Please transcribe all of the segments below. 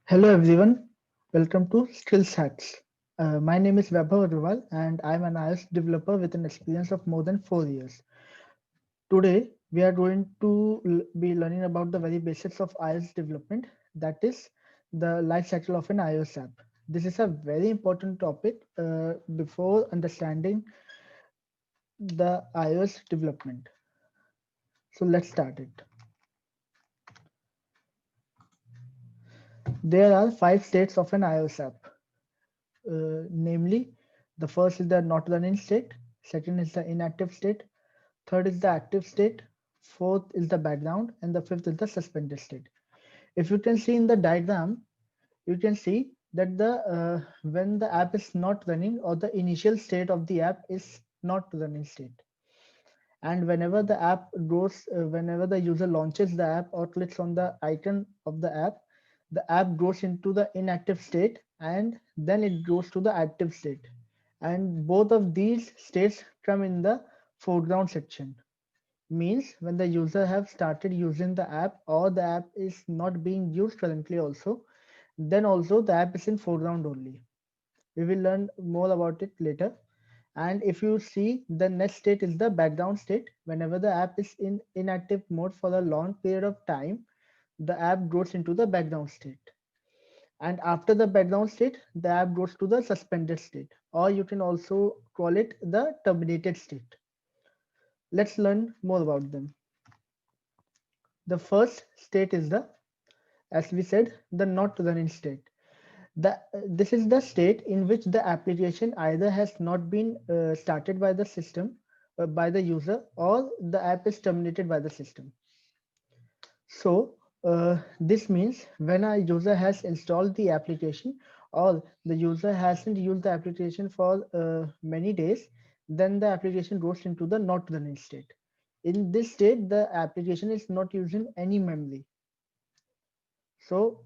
Hello everyone, welcome to Skills Hacks. My name is Vaibhav Agrawal and I'm an iOS developer with an experience of more than 4 years. Today, we are going to be learning about the very basics of iOS development, that is, the life cycle of an iOS app. This is a very important topic before understanding the iOS development. So let's start it. There are five states of an iOS app. Namely, the first is the not running state, second is the inactive state, third is the active state, fourth is the background, and the fifth is the suspended state. If you can see in the diagram, you can see that the when the app is not running or the initial state of the app is not running state. And whenever the app goes, whenever the user launches the app or clicks on the icon of the app goes into the inactive state and then it goes to the active state. And both of these states come in the foreground section. Means when the user have started using the app or the app is not being used currently also, then also the app is in foreground only. We will learn more about it later. And if you see, the next state is the background state. Whenever the app is in inactive mode for a long period of time, the app goes into the background state. And after the background state, the app goes to the suspended state, or you can also call it the terminated state. Let's learn more about them. The first state is the, as we said, the not running state. This is the state in which the application either has not been started by the system, by the user, or the app is terminated by the system. So this means when a user has installed the application or the user hasn't used the application for many days, then the application goes into the not running state. In this state, the application is not using any memory. So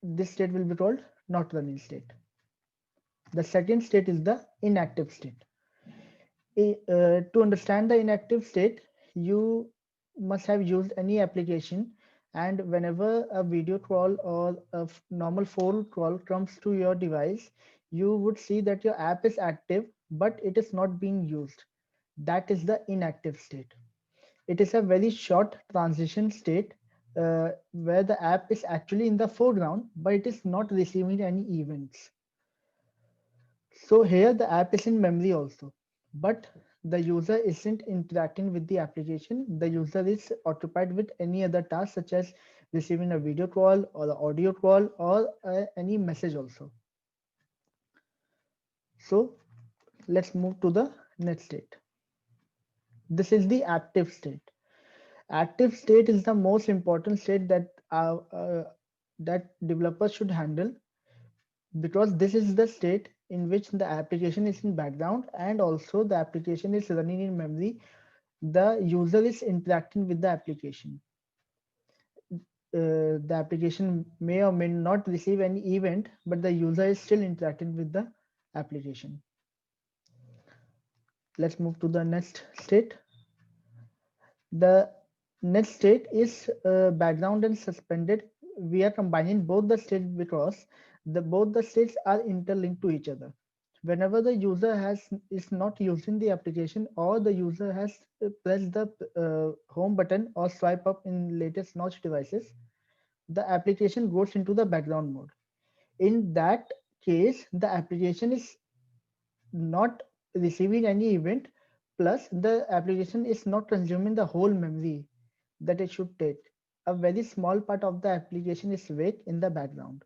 this state will be called not running state. The second state is the inactive state. To understand the inactive state, you must have used any application, and whenever a video call or a normal phone call comes to your device, you would see that your app is active, but it is not being used. That is the inactive state. It is a very short transition state where the app is actually in the foreground, but it is not receiving any events. So here the app is in memory also, but the user isn't interacting with the application. The user is occupied with any other task such as receiving a video call or the audio call or any message also. So let's move to the next state. This is the active state. Active state is the most important state that developers should handle, because this is the state in which the application is in background and also the application is running in memory. The user is interacting with the application. The application may or may not receive any event, but the user is still interacting with the application. Let's move to the next state. The next state is background and suspended. We are combining both the states because both the states are interlinked to each other. Whenever the user is not using the application or the user has pressed the home button or swipe up in latest notch devices, the application goes into the background mode. In that case, the application is not receiving any event, plus the application is not consuming the whole memory that it should take. A very small part of the application is wait in the background.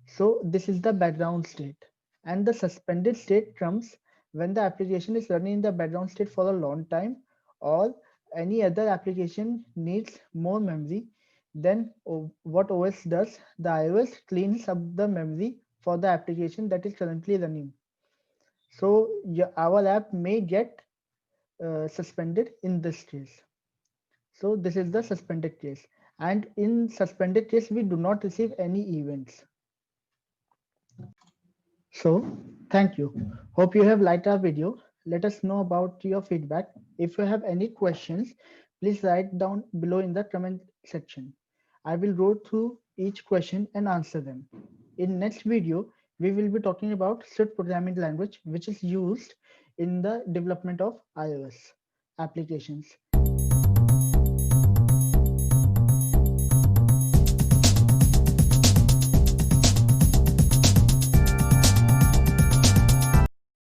So this is the background state. And the suspended state comes when the application is running in the background state for a long time, or any other application needs more memory. Then what OS does, the iOS cleans up the memory for the application that is currently running. So our app may get suspended in this case. So this is the suspended case. And in suspended case, we do not receive any events. So thank you. Hope you have liked our video. Let us know about your feedback. If you have any questions, please write down below in the comment section. I will go through each question and answer them. In next video, we will be talking about Swift programming language, which is used in the development of iOS applications.